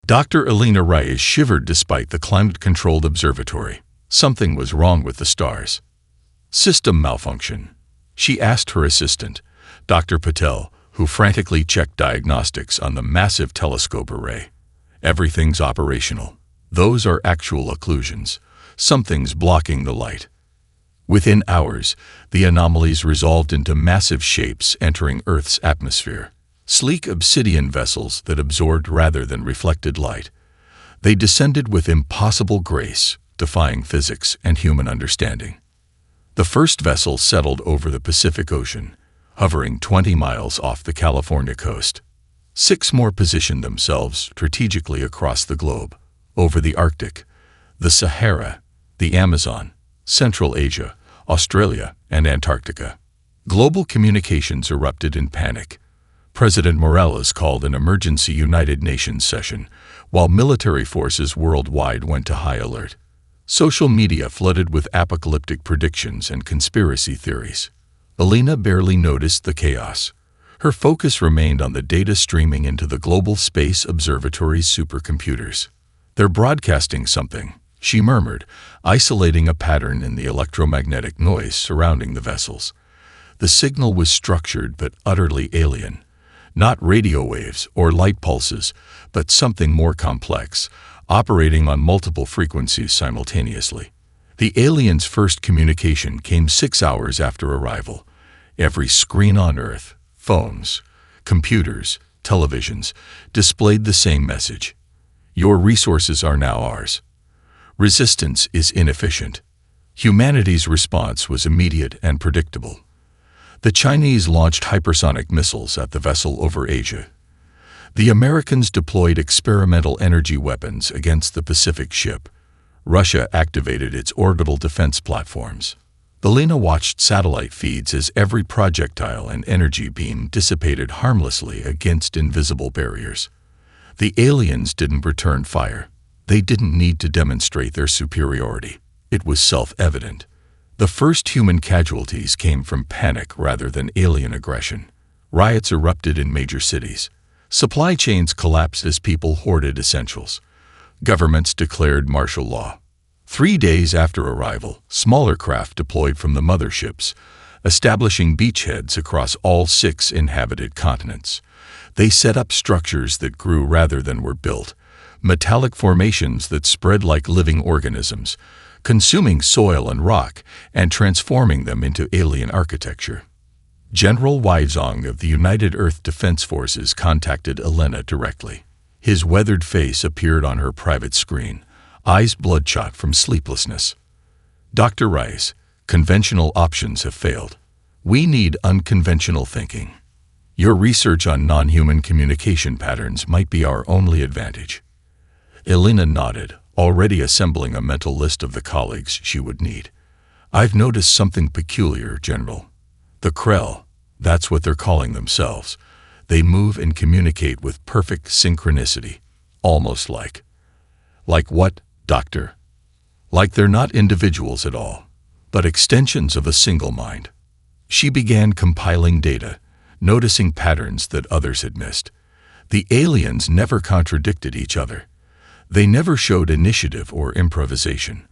Dr. Elena Reyes shivered despite the climate-controlled observatory. Something was wrong with the stars. System malfunction. She asked her assistant, Dr. Patel, who frantically checked diagnostics on the massive telescope array. Everything's operational. Those are actual occlusions. Something's blocking the light. Within hours, the anomalies resolved into massive shapes entering Earth's atmosphere. Sleek obsidian vessels that absorbed rather than reflected light. They descended with impossible grace, defying physics and human understanding. The first vessel settled over the Pacific Ocean, hovering 20 miles off the California coast. 6 more positioned themselves strategically across the globe, over the Arctic, the Sahara, the Amazon, Central Asia, Australia, and Antarctica. Global communications erupted in panic. President Morales called an emergency United Nations session, while military forces worldwide went to high alert. Social media flooded with apocalyptic predictions and conspiracy theories. Elena barely noticed the chaos. Her focus remained on the data streaming into the Global Space Observatory's supercomputers. "They're broadcasting something," she murmured, isolating a pattern in the electromagnetic noise surrounding the vessels. The signal was structured but utterly alien. Not radio waves or light pulses, but something more complex, operating on multiple frequencies simultaneously. The aliens' first communication came 6 hours after arrival. Every screen on Earth, phones, computers, televisions, displayed the same message. Your resources are now ours. Resistance is inefficient. Humanity's response was immediate and predictable. The Chinese launched hypersonic missiles at the vessel over Asia. The Americans deployed experimental energy weapons against the Pacific ship. Russia activated its orbital defense platforms. Elena watched satellite feeds as every projectile and energy beam dissipated harmlessly against invisible barriers. The aliens didn't return fire. They didn't need to demonstrate their superiority. It was self-evident. The first human casualties came from panic rather than alien aggression. Riots erupted in major cities. Supply chains collapsed as people hoarded essentials. Governments declared martial law. 3 days after arrival, smaller craft deployed from the motherships, establishing beachheads across all 6 inhabited continents. They set up structures that grew rather than were built, metallic formations that spread like living organisms, consuming soil and rock and transforming them into alien architecture. General Weizong of the United Earth Defense Forces contacted Elena directly. His weathered face appeared on her private screen, eyes bloodshot from sleeplessness. "Dr. Rice, conventional options have failed. We need unconventional thinking. Your research on non-human communication patterns might be our only advantage." Elena nodded, already assembling a mental list of the colleagues she would need. "I've noticed something peculiar, General. The Krell, that's what they're calling themselves. They move and communicate with perfect synchronicity, almost like." "Like what, Doctor?" "Like they're not individuals at all, but extensions of a single mind." She began compiling data, noticing patterns that others had missed. The aliens never contradicted each other. They never showed initiative or improvisation.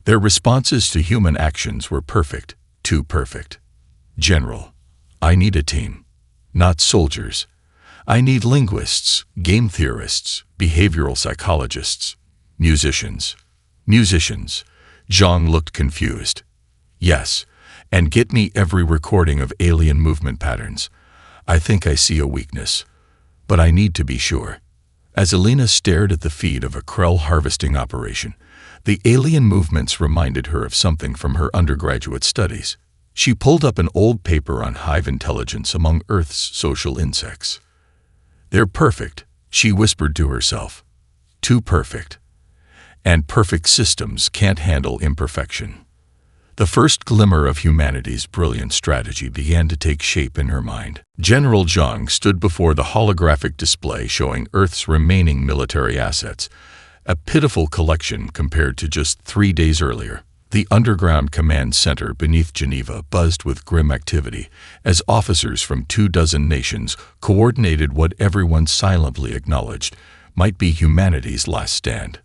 Their responses to human actions were perfect, too perfect. "General, I need a team. Not soldiers. I need linguists, game theorists, behavioral psychologists, musicians." "Musicians." Zhang looked confused. "Yes, and get me every recording of alien movement patterns. I think I see a weakness, but I need to be sure." As Elena stared at the feed of a Krell harvesting operation, the alien movements reminded her of something from her undergraduate studies. She pulled up an old paper on hive intelligence among Earth's social insects. "They're perfect," she whispered to herself. "Too perfect. And perfect systems can't handle imperfection." The first glimmer of humanity's brilliant strategy began to take shape in her mind. General Zhang stood before the holographic display showing Earth's remaining military assets, a pitiful collection compared to just 3 days earlier. The underground command center beneath Geneva buzzed with grim activity as officers from 24 nations coordinated what everyone silently acknowledged: might be humanity's last stand.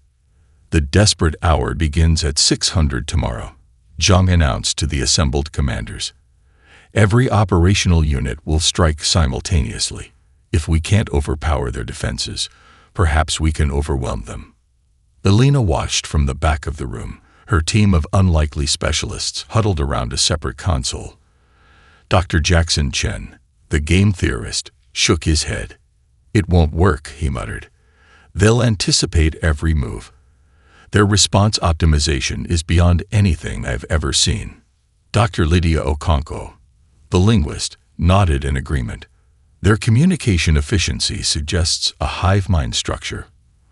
The desperate hour begins at 600 tomorrow, Zhang announced to the assembled commanders. Every operational unit will strike simultaneously. If we can't overpower their defenses, perhaps we can overwhelm them. Elena watched from the back of the room, her team of unlikely specialists huddled around a separate console. Dr. Jackson Chen, the game theorist, shook his head. "It won't work," he muttered. "They'll anticipate every move. Their response optimization is beyond anything I've ever seen." Dr. Lydia Okonkwo, the linguist, nodded in agreement. "Their communication efficiency suggests a hive mind structure.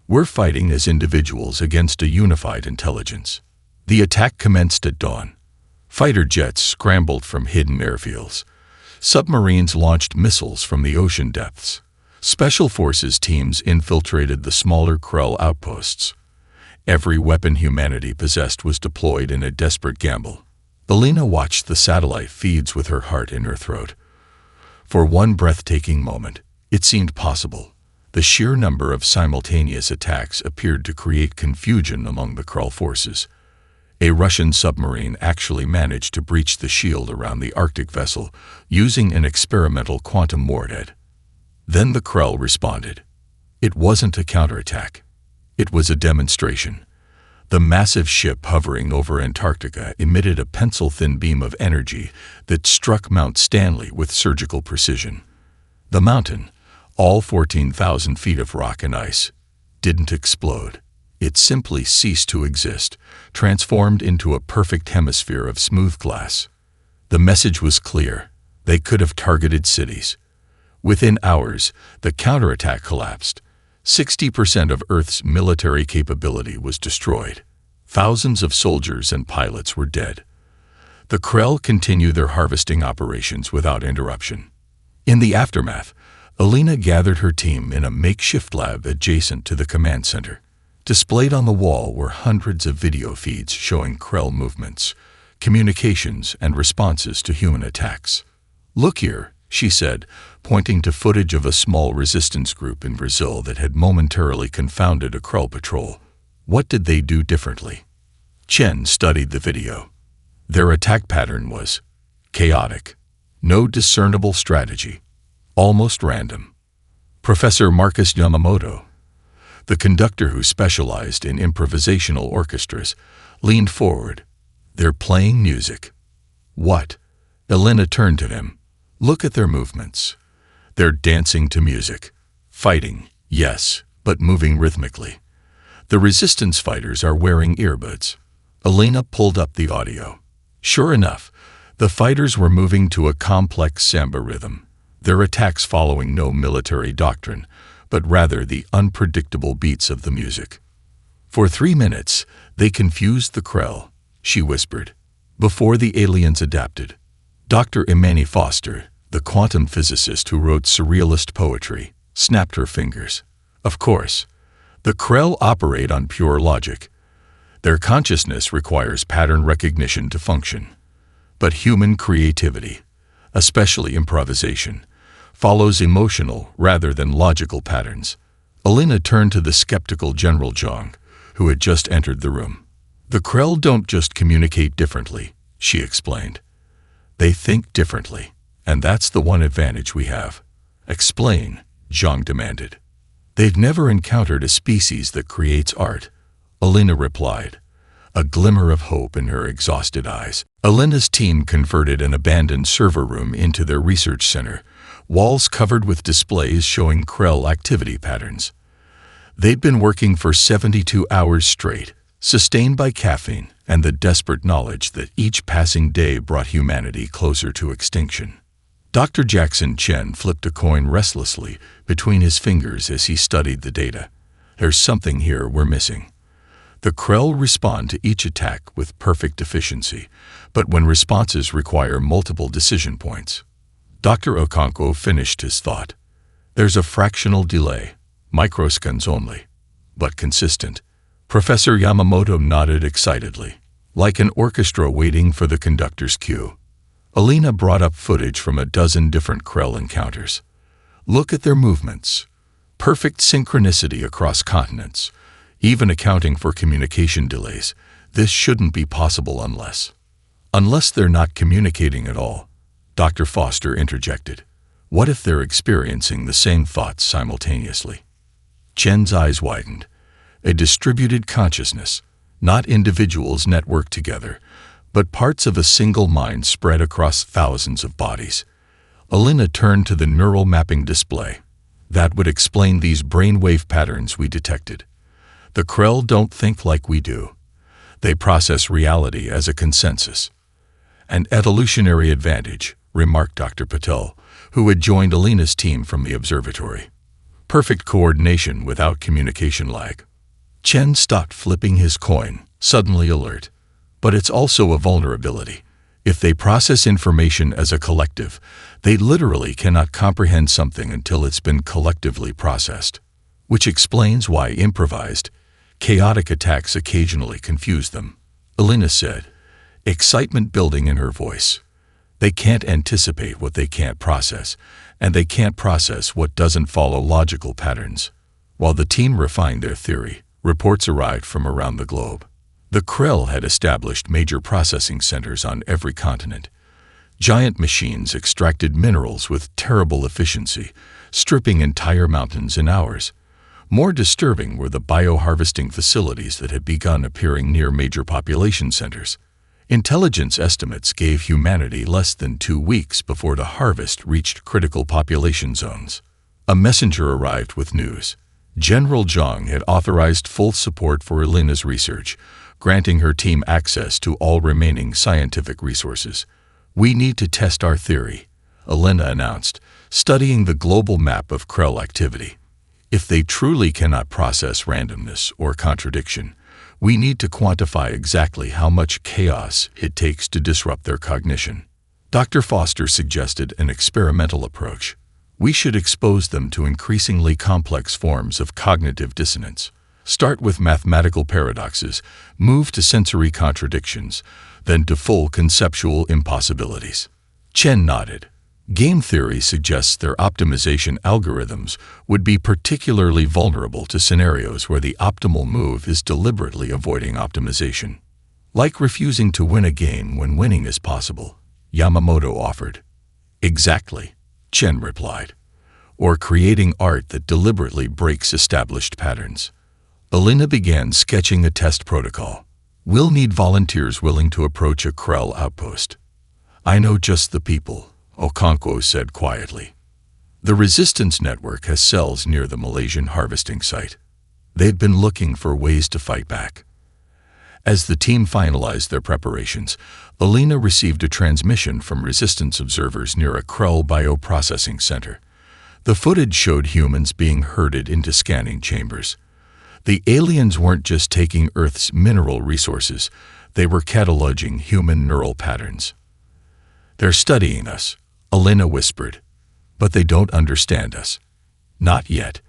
We're fighting as individuals against a unified intelligence." The attack commenced at dawn. Fighter jets scrambled from hidden airfields. Submarines launched missiles from the ocean depths. Special forces teams infiltrated the smaller Krell outposts. Every weapon humanity possessed was deployed in a desperate gamble. Elena watched the satellite feeds with her heart in her throat. For one breathtaking moment, it seemed possible. The sheer number of simultaneous attacks appeared to create confusion among the Krell forces. A Russian submarine actually managed to breach the shield around the Arctic vessel using an experimental quantum warhead. Then the Krell responded. It wasn't a counterattack. It was a demonstration. The massive ship hovering over Antarctica emitted a pencil-thin beam of energy that struck Mount Stanley with surgical precision. The mountain, all 14,000 feet of rock and ice, didn't explode. It simply ceased to exist, transformed into a perfect hemisphere of smooth glass. The message was clear. They could have targeted cities. Within hours, the counterattack collapsed. 60% of Earth's military capability was destroyed. Thousands of soldiers and pilots were dead. The Krell continued their harvesting operations without interruption. In the aftermath, Elena gathered her team in a makeshift lab adjacent to the command center. Displayed on the wall were hundreds of video feeds showing Krell movements, communications, and responses to human attacks. "Look here," she said, pointing to footage of a small resistance group in Brazil that had momentarily confounded a Krell patrol. What did they do differently? Chen studied the video. Their attack pattern was chaotic. No discernible strategy. Almost random. Professor Marcus Yamamoto, the conductor who specialized in improvisational orchestras, leaned forward. "They're playing music." "What?" Elena turned to him. "Look at their movements. They're dancing to music. Fighting, yes, but moving rhythmically. The resistance fighters are wearing earbuds." Elena pulled up the audio. Sure enough, the fighters were moving to a complex samba rhythm, their attacks following no military doctrine, but rather the unpredictable beats of the music. "For 3 minutes, they confused the Krell," she whispered, "before the aliens adapted." Dr. Imani Foster, the quantum physicist who wrote surrealist poetry, snapped her fingers. "Of course, the Krell operate on pure logic. Their consciousness requires pattern recognition to function. But human creativity, especially improvisation, follows emotional rather than logical patterns." Elena turned to the skeptical General Zhang, who had just entered the room. "The Krell don't just communicate differently," she explained. "They think differently, and that's the one advantage we have." "Explain," Zhang demanded. "They've never encountered a species that creates art," Elena replied, a glimmer of hope in her exhausted eyes. Elena's team converted an abandoned server room into their research center, walls covered with displays showing Krell activity patterns. They'd been working for 72 hours straight, sustained by caffeine and the desperate knowledge that each passing day brought humanity closer to extinction. Dr. Jackson Chen flipped a coin restlessly between his fingers as he studied the data. "There's something here we're missing. The Krell respond to each attack with perfect efficiency, but when responses require multiple decision points." Dr. Okonkwo finished his thought. "There's a fractional delay, microseconds only, but consistent." Professor Yamamoto nodded excitedly, like an orchestra waiting for the conductor's cue. Elena brought up footage from a dozen different Krell encounters. "Look at their movements. Perfect synchronicity across continents, even accounting for communication delays. This shouldn't be possible unless they're not communicating at all, Dr. Foster interjected. What if they're experiencing the same thoughts simultaneously? Chen's eyes widened. A distributed consciousness, not individuals networked together, but parts of a single mind spread across thousands of bodies. Alina turned to the neural mapping display. That would explain these brainwave patterns we detected. The Krell don't think like we do. They process reality as a consensus. An evolutionary advantage, remarked Dr. Patel, who had joined Alina's team from the observatory. Perfect coordination without communication lag. Chen stopped flipping his coin, suddenly alert. But it's also a vulnerability. If they process information as a collective, they literally cannot comprehend something until it's been collectively processed. Which explains why improvised, chaotic attacks occasionally confuse them, Alina said, excitement building in her voice. They can't anticipate what they can't process, and they can't process what doesn't follow logical patterns. While the team refined their theory, reports arrived from around the globe. The Krell had established major processing centers on every continent. Giant machines extracted minerals with terrible efficiency, stripping entire mountains in hours. More disturbing were the bioharvesting facilities that had begun appearing near major population centers. Intelligence estimates gave humanity less than 2 weeks before the harvest reached critical population zones. A messenger arrived with news. General Zhang had authorized full support for Alina's research, granting her team access to all remaining scientific resources. We need to test our theory, Alina announced, studying the global map of Krell activity. If they truly cannot process randomness or contradiction, we need to quantify exactly how much chaos it takes to disrupt their cognition. Dr. Foster suggested an experimental approach. We should expose them to increasingly complex forms of cognitive dissonance. Start with mathematical paradoxes, move to sensory contradictions, then to full conceptual impossibilities. Chen nodded. Game theory suggests their optimization algorithms would be particularly vulnerable to scenarios where the optimal move is deliberately avoiding optimization. Like refusing to win a game when winning is possible, Yamamoto offered. Exactly, Chen replied. Or creating art that deliberately breaks established patterns. Alina began sketching a test protocol. We'll need volunteers willing to approach a Krell outpost. I know just the people, Okonkwo said quietly. The Resistance Network has cells near the Malaysian harvesting site. They'd been looking for ways to fight back. As the team finalized their preparations, Alina received a transmission from Resistance observers near a Krell bioprocessing center. The footage showed humans being herded into scanning chambers. The aliens weren't just taking Earth's mineral resources, they were cataloging human neural patterns. They're studying us, Alina whispered, but they don't understand us. Not yet,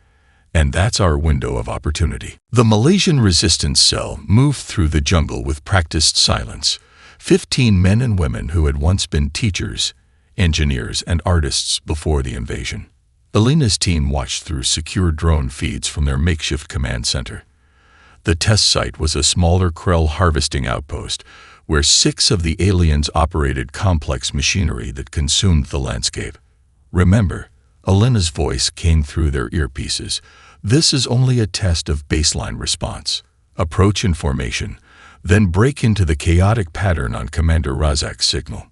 and that's our window of opportunity. The Malaysian resistance cell moved through the jungle with practiced silence. 15 men and women who had once been teachers, engineers, and artists before the invasion. Alina's team watched through secure drone feeds from their makeshift command center. The test site was a smaller Krell harvesting outpost, where 6 of the aliens operated complex machinery that consumed the landscape. Remember, Alina's voice came through their earpieces. This is only a test of baseline response. Approach in formation, then break into the chaotic pattern on Commander Razak's signal.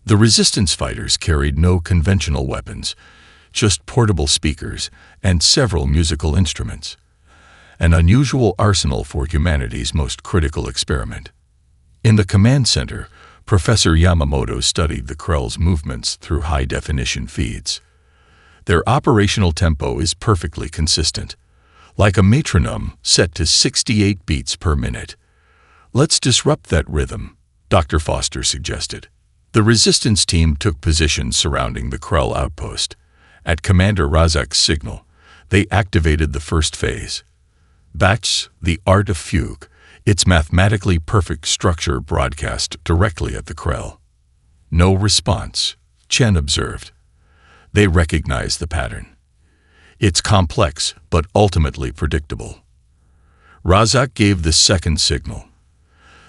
The resistance fighters carried no conventional weapons, just portable speakers and several musical instruments. An unusual arsenal for humanity's most critical experiment. In the command center, Professor Yamamoto studied the Krell's movements through high-definition feeds. Their operational tempo is perfectly consistent, like a metronome set to 68 beats per minute. Let's disrupt that rhythm, Dr. Foster suggested. The resistance team took positions surrounding the Krell outpost. At Commander Razak's signal, they activated the first phase. Batch, the art of fugue, its mathematically perfect structure broadcast directly at the Krell. No response, Chen observed. They recognized the pattern. It's complex, but ultimately predictable. Razak gave the second signal.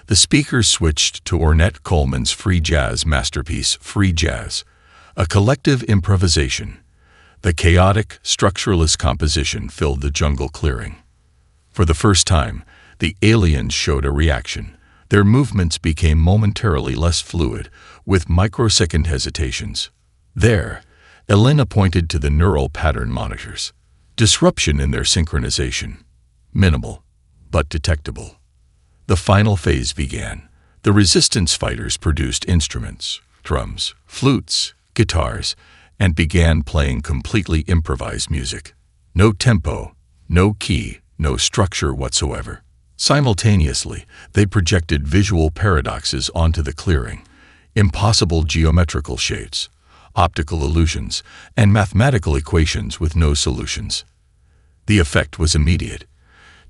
The speakers switched to Ornette Coleman's free jazz masterpiece, Free Jazz, a collective improvisation. The chaotic, structureless composition filled the jungle clearing. For the first time, the aliens showed a reaction. Their movements became momentarily less fluid, with microsecond hesitations. There, Elena pointed to the neural pattern monitors. Disruption in their synchronization. Minimal, but detectable. The final phase began. The resistance fighters produced instruments, drums, flutes, guitars, and began playing completely improvised music. No tempo, no key, no structure whatsoever. Simultaneously, they projected visual paradoxes onto the clearing, impossible geometrical shapes, optical illusions, and mathematical equations with no solutions. The effect was immediate.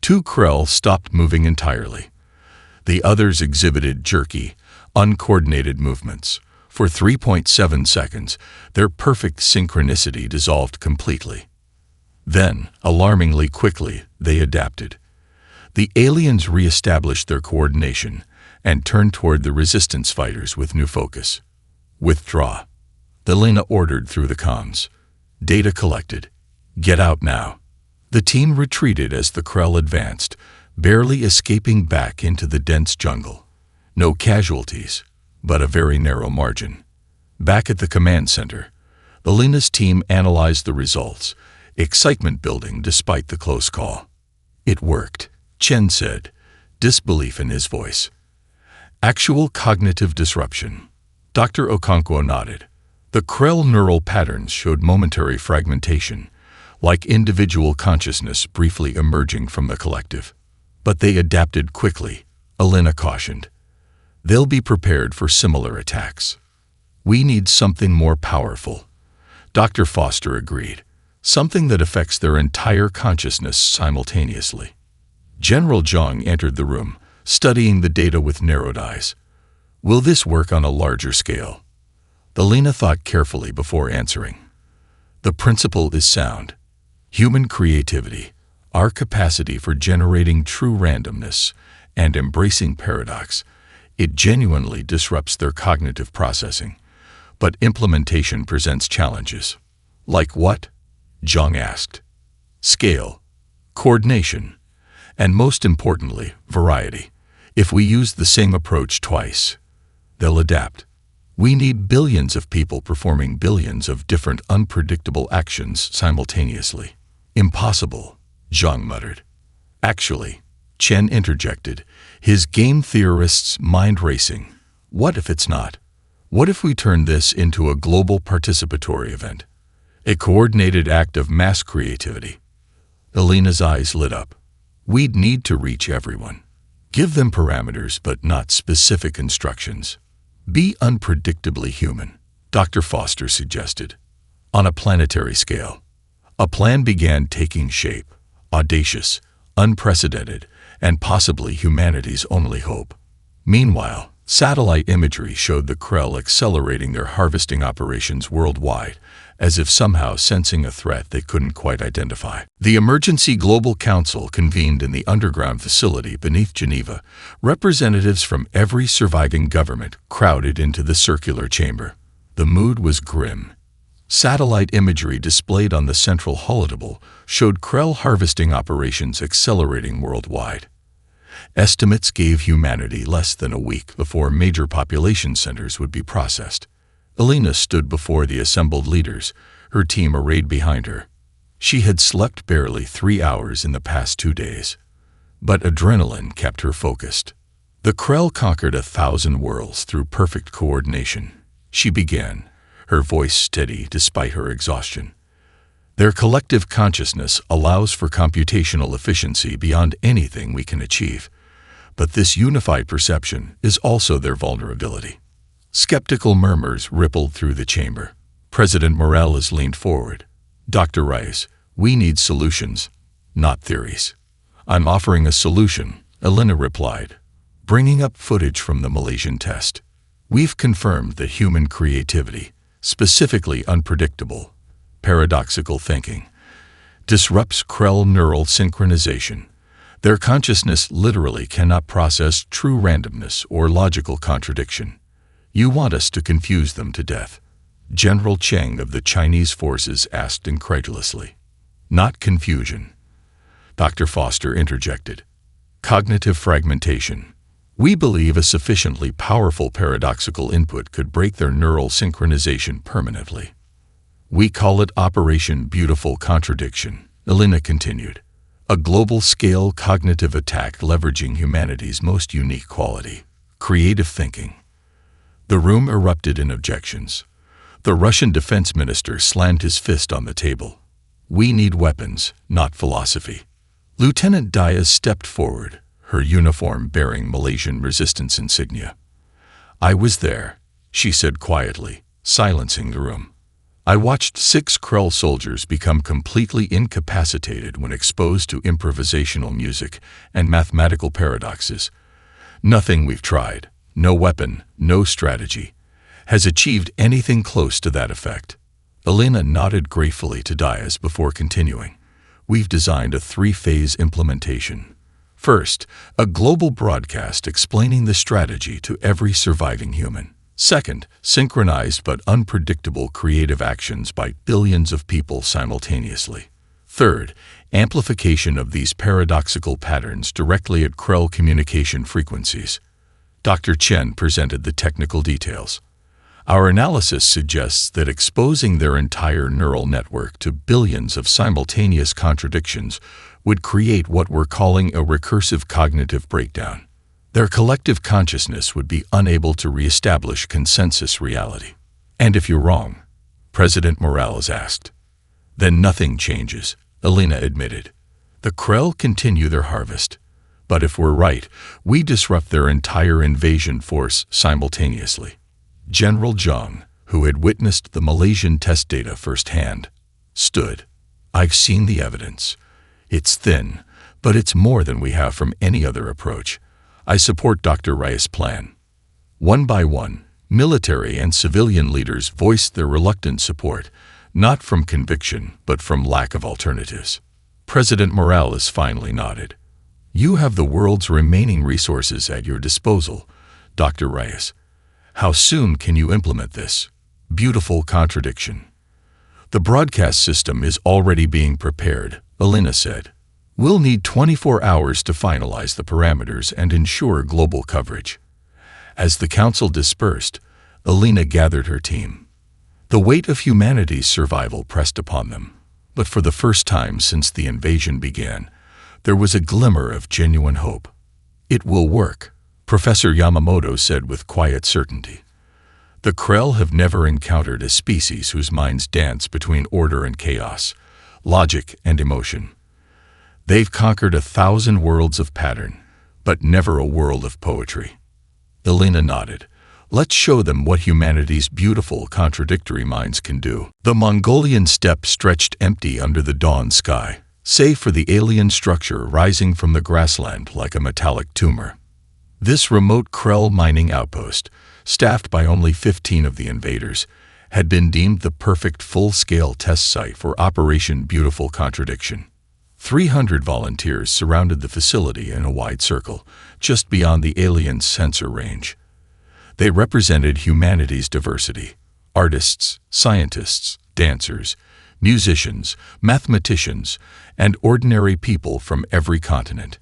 Two Krell stopped moving entirely. The others exhibited jerky, uncoordinated movements. For 3.7 seconds, their perfect synchronicity dissolved completely. Then, alarmingly quickly, they adapted. The aliens re-established their coordination and turned toward the resistance fighters with new focus. Withdraw. Elena ordered through the comms. Data collected. Get out now. The team retreated as the Krell advanced, barely escaping back into the dense jungle. No casualties, but a very narrow margin. Back at the command center, Elena's team analyzed the results, excitement building despite the close call. It worked, Chen said, disbelief in his voice. Actual cognitive disruption. Dr. Okonkwo nodded. The Krell neural patterns showed momentary fragmentation, like individual consciousness briefly emerging from the collective. But they adapted quickly, Elena cautioned. They'll be prepared for similar attacks. We need something more powerful. Dr. Foster agreed. Something that affects their entire consciousness simultaneously. General Zhang entered the room, studying the data with narrowed eyes. Will this work on a larger scale? Elena thought carefully before answering. The principle is sound. Human creativity, our capacity for generating true randomness and embracing paradox, it genuinely disrupts their cognitive processing. But implementation presents challenges. Like what? Zhang asked. Scale, coordination, and most importantly, variety. If we use the same approach twice, they'll adapt. We need billions of people performing billions of different unpredictable actions simultaneously. Impossible, Zhang muttered. Actually, Chen interjected, his game theorist's mind racing. What if it's not? What if we turn this into a global participatory event? A coordinated act of mass creativity? Elena's eyes lit up. We'd need to reach everyone. Give them parameters but not specific instructions. Be unpredictably human, Dr. Foster suggested. On a planetary scale, a plan began taking shape, audacious, unprecedented, and possibly humanity's only hope. Meanwhile, satellite imagery showed the Krell accelerating their harvesting operations worldwide, as if somehow sensing a threat they couldn't quite identify. The Emergency Global Council convened in the underground facility beneath Geneva. Representatives from every surviving government crowded into the circular chamber. The mood was grim. Satellite imagery displayed on the central holodeck showed Krell harvesting operations accelerating worldwide. Estimates gave humanity less than a week before major population centers would be processed. Elena stood before the assembled leaders, her team arrayed behind her. She had slept barely 3 hours in the past 2 days. But adrenaline kept her focused. The Krell conquered 1,000 worlds through perfect coordination. She began, her voice steady despite her exhaustion. Their collective consciousness allows for computational efficiency beyond anything we can achieve. But this unified perception is also their vulnerability. Skeptical murmurs rippled through the chamber. President Morales leaned forward. Dr. Rice, we need solutions, not theories. I'm offering a solution, Elena replied, bringing up footage from the Malaysian test. We've confirmed that human creativity, specifically unpredictable, paradoxical thinking, disrupts Krell neural synchronization. Their consciousness literally cannot process true randomness or logical contradiction. You want us to confuse them to death? General Cheng of the Chinese forces asked incredulously. Not confusion. Dr. Foster interjected. Cognitive fragmentation. We believe a sufficiently powerful paradoxical input could break their neural synchronization permanently. We call it Operation Beautiful Contradiction, Elena continued. A global-scale cognitive attack leveraging humanity's most unique quality, creative thinking. The room erupted in objections. The Russian defense minister slammed his fist on the table. We need weapons, not philosophy. Lieutenant Diaz stepped forward, her uniform bearing Malaysian resistance insignia. I was there, she said quietly, silencing the room. I watched 6 Krell soldiers become completely incapacitated when exposed to improvisational music and mathematical paradoxes. Nothing we've tried, no weapon, no strategy, has achieved anything close to that effect. Elena nodded gratefully to Diaz before continuing. We've designed a 3-phase implementation. First, a global broadcast explaining the strategy to every surviving human. Second, synchronized but unpredictable creative actions by billions of people simultaneously. Third, amplification of these paradoxical patterns directly at Krell communication frequencies. Dr. Chen presented the technical details. Our analysis suggests that exposing their entire neural network to billions of simultaneous contradictions would create what we're calling a recursive cognitive breakdown. Their collective consciousness would be unable to reestablish consensus reality. And if you're wrong, President Morales asked. Then nothing changes, Elena admitted. The Krell continue their harvest. But if we're right, we disrupt their entire invasion force simultaneously. General Zhang, who had witnessed the Malaysian test data firsthand, stood. I've seen the evidence. It's thin, but it's more than we have from any other approach. I support Dr. Reyes' plan. One by one, military and civilian leaders voiced their reluctant support, not from conviction, but from lack of alternatives. President Morales finally nodded. You have the world's remaining resources at your disposal, Dr. Reyes. How soon can you implement this? Beautiful contradiction. The broadcast system is already being prepared, Elena said. We'll need 24 hours to finalize the parameters and ensure global coverage. As the council dispersed, Elena gathered her team. The weight of humanity's survival pressed upon them, but for the first time since the invasion began, there was a glimmer of genuine hope. It will work, Professor Yamamoto said with quiet certainty. The Krell have never encountered a species whose minds dance between order and chaos, logic and emotion. They've conquered 1,000 worlds of pattern, but never a world of poetry. Elena nodded. Let's show them what humanity's beautiful, contradictory minds can do. The Mongolian steppe stretched empty under the dawn sky, save for the alien structure rising from the grassland like a metallic tumor. This remote Krell mining outpost, staffed by only 15 of the invaders, had been deemed the perfect full-scale test site for Operation Beautiful Contradiction. 300 volunteers surrounded the facility in a wide circle, just beyond the aliens' sensor range. They represented humanity's diversity: artists, scientists, dancers, musicians, mathematicians, and ordinary people from every continent.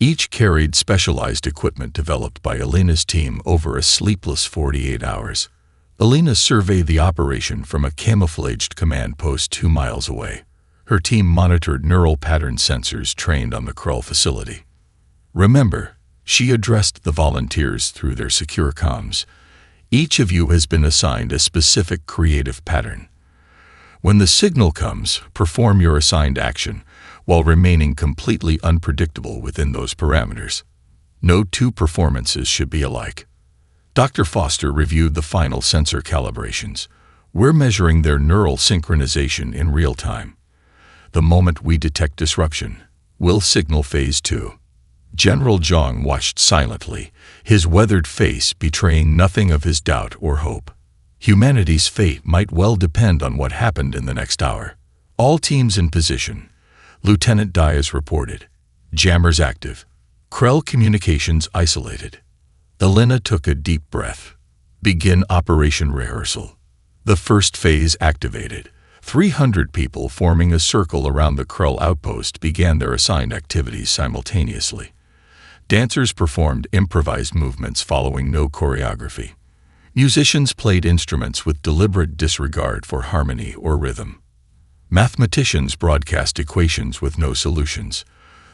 Each carried specialized equipment developed by Elena's team over a sleepless 48 hours. Elena surveyed the operation from a camouflaged command post 2 miles away. Her team monitored neural pattern sensors trained on the Krell facility. Remember, she addressed the volunteers through their secure comms. Each of you has been assigned a specific creative pattern. When the signal comes, perform your assigned action, while remaining completely unpredictable within those parameters. No 2 performances should be alike. Dr. Foster reviewed the final sensor calibrations. We're measuring their neural synchronization in real time. The moment we detect disruption, we'll signal Phase 2. General Zhang watched silently, his weathered face betraying nothing of his doubt or hope. Humanity's fate might well depend on what happened in the next hour. All teams in position. Lieutenant Diaz reported. Jammers active. Krell communications isolated. Elena took a deep breath. Begin operation rehearsal. The first phase activated. 300 people forming a circle around the Krell outpost began their assigned activities simultaneously. Dancers performed improvised movements following no choreography. Musicians played instruments with deliberate disregard for harmony or rhythm. Mathematicians broadcast equations with no solutions.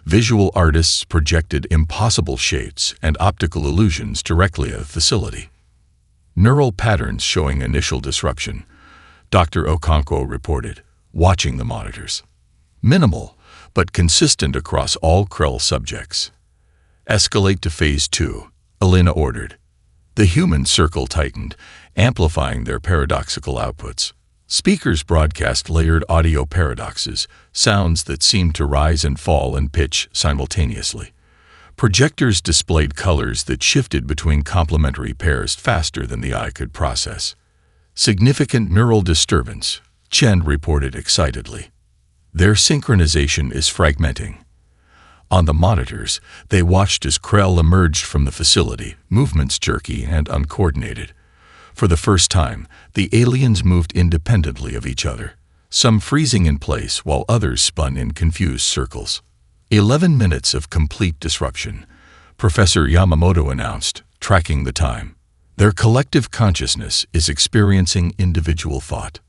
Visual artists projected impossible shapes and optical illusions directly at the facility. Neural patterns showing initial disruption, Dr. Okonkwo reported, watching the monitors. Minimal, but consistent across all Krell subjects. Escalate to Phase 2, Elena ordered. The human circle tightened, amplifying their paradoxical outputs. Speakers broadcast layered audio paradoxes, sounds that seemed to rise and fall in pitch simultaneously. Projectors displayed colors that shifted between complementary pairs faster than the eye could process. Significant neural disturbance, Chen reported excitedly. Their synchronization is fragmenting. On the monitors, they watched as Krell emerged from the facility, movements jerky and uncoordinated. For the first time, the aliens moved independently of each other, some freezing in place while others spun in confused circles. 11 minutes of complete disruption, Professor Yamamoto announced, tracking the time. Their collective consciousness is experiencing individual thought.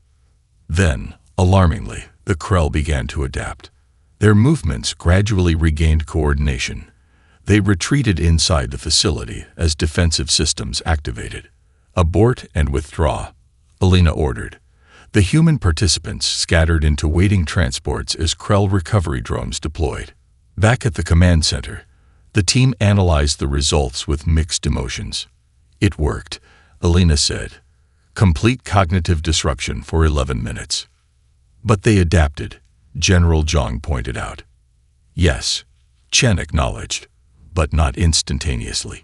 Then, alarmingly, the Krell began to adapt. Their movements gradually regained coordination. They retreated inside the facility as defensive systems activated. Abort and withdraw, Elena ordered. The human participants scattered into waiting transports as Krell recovery drones deployed. Back at the command center, the team analyzed the results with mixed emotions. It worked, Elena said. Complete cognitive disruption for 11 minutes. But they adapted, General Zhang pointed out. Yes, Chen acknowledged, but not instantaneously.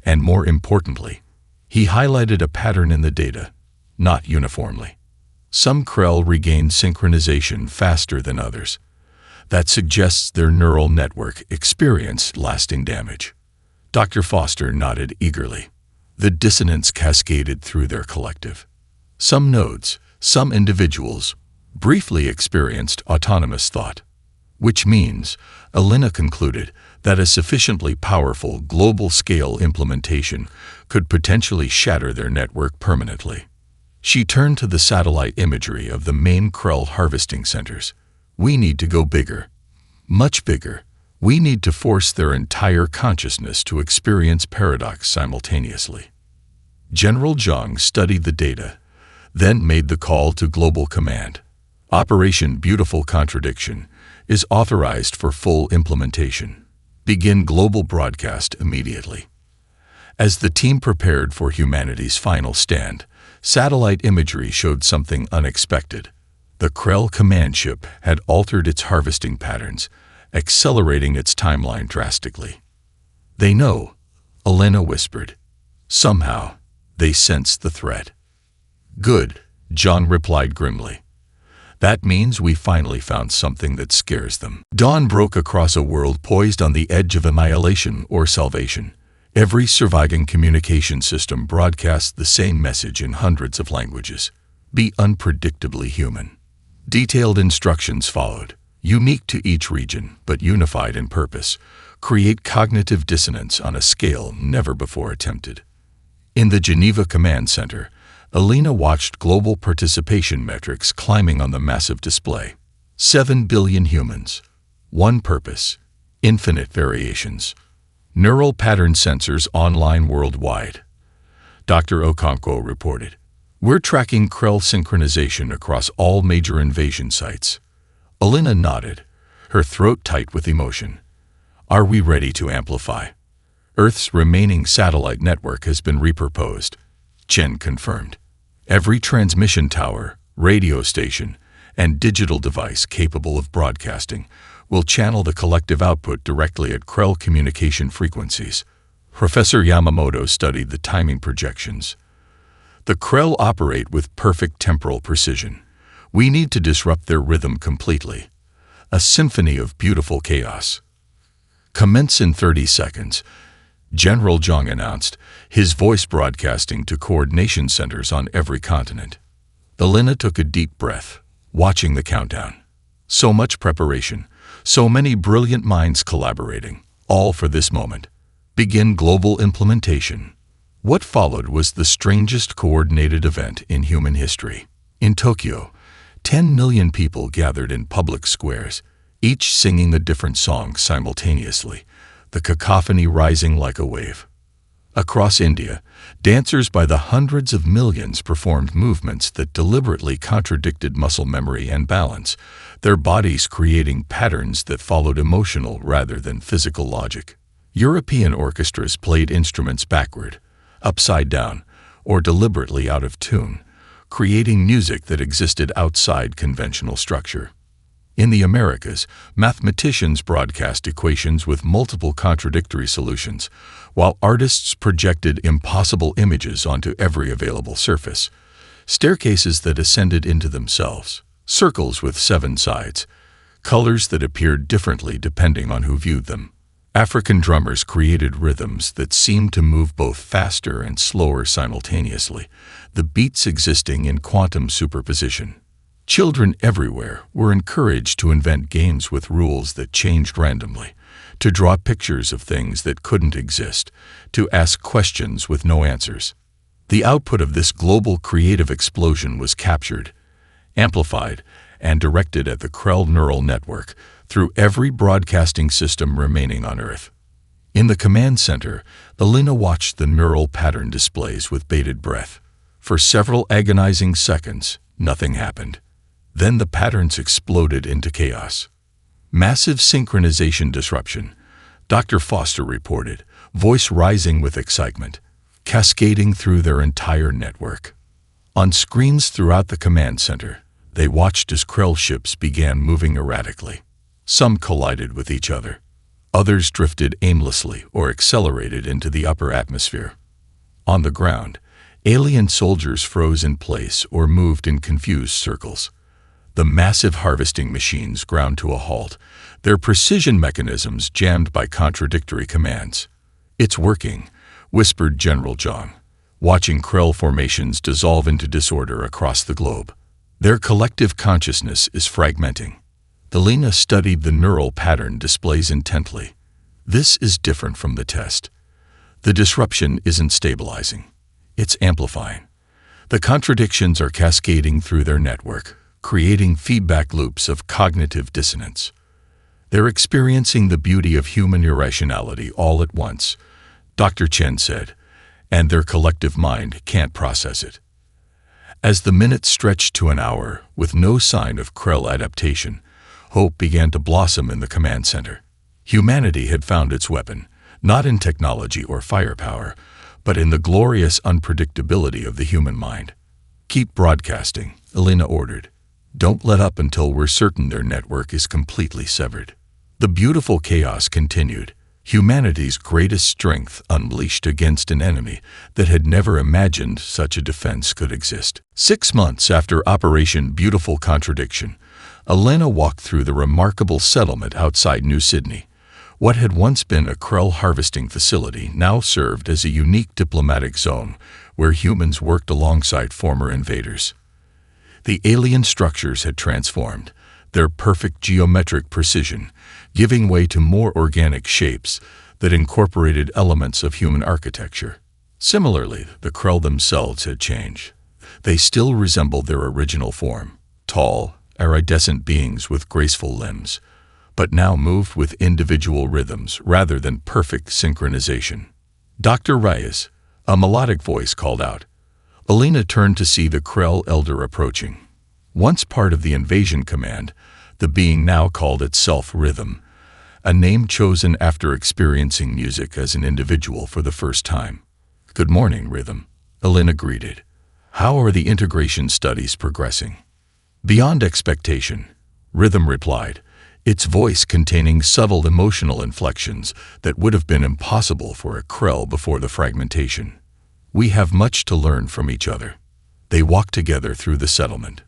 And more importantly, he highlighted a pattern in the data, not uniformly. Some Krell regained synchronization faster than others. That suggests their neural network experienced lasting damage. Dr. Foster nodded eagerly. The dissonance cascaded through their collective. Some nodes, some individuals, briefly experienced autonomous thought. Which means, Elena concluded, that a sufficiently powerful global-scale implementation could potentially shatter their network permanently. She turned to the satellite imagery of the main Krell harvesting centers. We need to go bigger. Much bigger. We need to force their entire consciousness to experience paradox simultaneously. General Zhang studied the data, then made the call to Global Command. Operation Beautiful Contradiction is authorized for full implementation. Begin global broadcast immediately. As the team prepared for humanity's final stand, satellite imagery showed something unexpected. The Krell command ship had altered its harvesting patterns, accelerating its timeline drastically. They know, Elena whispered. Somehow, they sensed the threat. Good, John replied grimly. That means we finally found something that scares them. Dawn broke across a world poised on the edge of annihilation or salvation. Every surviving communication system broadcast the same message in hundreds of languages. Be unpredictably human. Detailed instructions followed, unique to each region but unified in purpose. Create cognitive dissonance on a scale never before attempted. In the Geneva Command Center, Elena watched global participation metrics climbing on the massive display. 7 billion humans. One purpose. Infinite variations. Neural pattern sensors online worldwide. Dr. Okonkwo reported. We're tracking Krell synchronization across all major invasion sites. Elena nodded, her throat tight with emotion. Are we ready to amplify? Earth's remaining satellite network has been repurposed, Chen confirmed. Every transmission tower, radio station, and digital device capable of broadcasting will channel the collective output directly at Krell communication frequencies. Professor Yamamoto studied the timing projections. The Krell operate with perfect temporal precision. We need to disrupt their rhythm completely. a symphony of beautiful chaos. Commence in 30 seconds, General Zhang announced, his voice broadcasting to coordination centers on every continent. Elena took a deep breath, watching the countdown. So much preparation, so many brilliant minds collaborating, all for this moment. Begin global implementation. What followed was the strangest coordinated event in human history. In Tokyo, 10 million people gathered in public squares, each singing a different song simultaneously, the cacophony rising like a wave. Across India, dancers by the hundreds of millions performed movements that deliberately contradicted muscle memory and balance, their bodies creating patterns that followed emotional rather than physical logic. European orchestras played instruments backward, upside down, or deliberately out of tune, creating music that existed outside conventional structure. In the Americas, mathematicians broadcast equations with multiple contradictory solutions, while artists projected impossible images onto every available surface. Staircases that ascended into themselves, circles with 7 sides, colors that appeared differently depending on who viewed them. African drummers created rhythms that seemed to move both faster and slower simultaneously, the beats existing in quantum superposition. Children everywhere were encouraged to invent games with rules that changed randomly, to draw pictures of things that couldn't exist, to ask questions with no answers. The output of this global creative explosion was captured, amplified, and directed at the Krell neural network through every broadcasting system remaining on Earth. In the command center, Elena watched the neural pattern displays with bated breath. For several agonizing seconds, nothing happened. Then the patterns exploded into chaos. Massive synchronization disruption, Dr. Foster reported, voice rising with excitement, cascading through their entire network. On screens throughout the command center, they watched as Krell ships began moving erratically. Some collided with each other. Others drifted aimlessly or accelerated into the upper atmosphere. On the ground, alien soldiers froze in place or moved in confused circles. The massive harvesting machines ground to a halt, their precision mechanisms jammed by contradictory commands. "It's working," whispered General Zhang, watching Krell formations dissolve into disorder across the globe. Their collective consciousness is fragmenting. Elena studied the neural pattern displays intently. This is different from the test. The disruption isn't stabilizing. It's amplifying. The contradictions are cascading through their network, creating feedback loops of cognitive dissonance. They're experiencing the beauty of human irrationality all at once, Dr. Chen said, and their collective mind can't process it. As the minutes stretched to an hour with no sign of Krell adaptation, hope began to blossom in the command center. Humanity had found its weapon, not in technology or firepower, but in the glorious unpredictability of the human mind. "Keep broadcasting," Elena ordered. "Don't let up until we're certain their network is completely severed." The beautiful chaos continued, humanity's greatest strength unleashed against an enemy that had never imagined such a defense could exist. 6 months after Operation Beautiful Contradiction, Elena walked through the remarkable settlement outside New Sydney. What had once been a Krell harvesting facility now served as a unique diplomatic zone where humans worked alongside former invaders. The alien structures had transformed, their perfect geometric precision giving way to more organic shapes that incorporated elements of human architecture. Similarly, the Krell themselves had changed. They still resembled their original form, tall, iridescent beings with graceful limbs, but now moved with individual rhythms rather than perfect synchronization. "Dr. Reyes," a melodic voice called out. Elena turned to see the Krell elder approaching. Once part of the invasion command, the being now called itself Rhythm, a name chosen after experiencing music as an individual for the first time. "Good morning, Rhythm," Elena greeted. "How are the integration studies progressing?" "Beyond expectation," Rhythm replied, its voice containing subtle emotional inflections that would have been impossible for a Krell before the fragmentation. "We have much to learn from each other." They walked together through the settlement,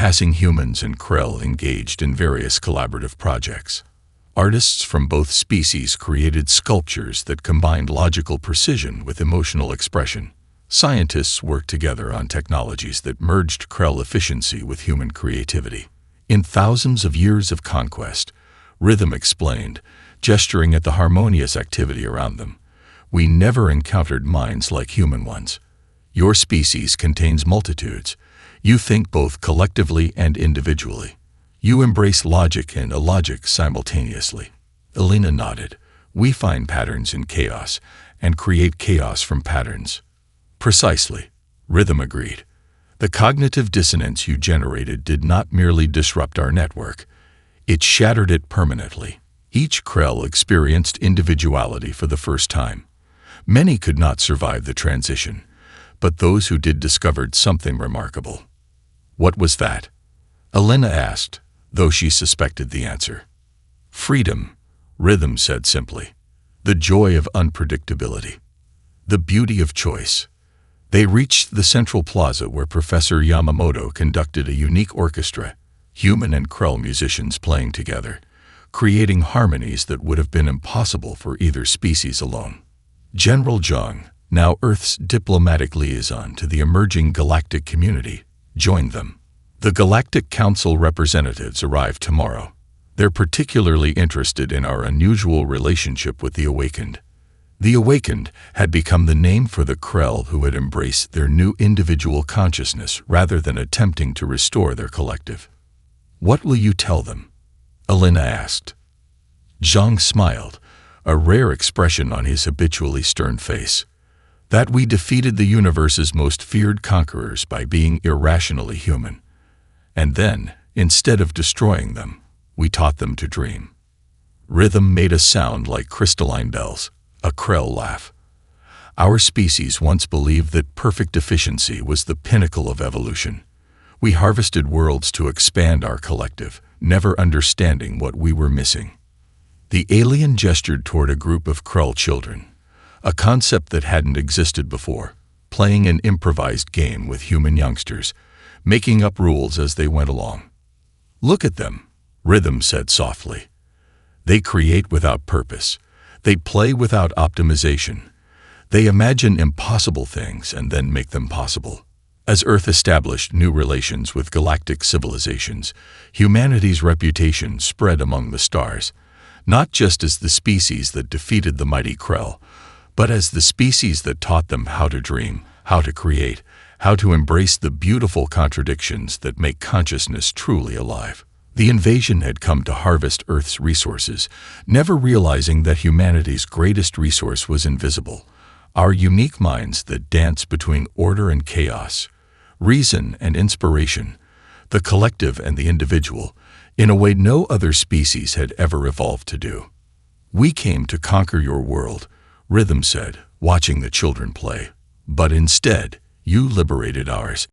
passing humans and Krell engaged in various collaborative projects. Artists from both species created sculptures that combined logical precision with emotional expression. Scientists worked together on technologies that merged Krell efficiency with human creativity. In thousands of years of conquest, Rhythm explained, gesturing at the harmonious activity around them, we never encountered minds like human ones. Your species contains multitudes. You think both collectively and individually. You embrace logic and illogic simultaneously. Elena nodded. We find patterns in chaos and create chaos from patterns. Precisely, Rhythm agreed. The cognitive dissonance you generated did not merely disrupt our network. It shattered it permanently. Each Krell experienced individuality for the first time. Many could not survive the transition, but those who did discovered something remarkable. What was that? Elena asked, though she suspected the answer. Freedom, Rhythm said simply. The joy of unpredictability. The beauty of choice. They reached the central plaza where Professor Yamamoto conducted a unique orchestra, human and Krell musicians playing together, creating harmonies that would have been impossible for either species alone. General Zhang, now Earth's diplomatic liaison to the emerging galactic community, joined them. The Galactic Council representatives arrive tomorrow. They're particularly interested in our unusual relationship with the Awakened. The Awakened had become the name for the Krell who had embraced their new individual consciousness rather than attempting to restore their collective. What will you tell them? Elena asked. Zhang smiled, a rare expression on his habitually stern face. That we defeated the universe's most feared conquerors by being irrationally human. And then, instead of destroying them, we taught them to dream. Rhythm made a sound like crystalline bells, a Krell laugh. Our species once believed that perfect efficiency was the pinnacle of evolution. We harvested worlds to expand our collective, never understanding what we were missing. The alien gestured toward a group of Krell children, a concept that hadn't existed before, playing an improvised game with human youngsters, making up rules as they went along. Look at them, Rhythm said softly. They create without purpose. They play without optimization. They imagine impossible things and then make them possible. As Earth established new relations with galactic civilizations, humanity's reputation spread among the stars, not just as the species that defeated the mighty Krell, but as the species that taught them how to dream, how to create, how to embrace the beautiful contradictions that make consciousness truly alive. The invasion had come to harvest Earth's resources, never realizing that humanity's greatest resource was invisible, our unique minds that dance between order and chaos, reason and inspiration, the collective and the individual, in a way no other species had ever evolved to do. We came to conquer your world, Rhythm said, watching the children play. But instead, you liberated ours.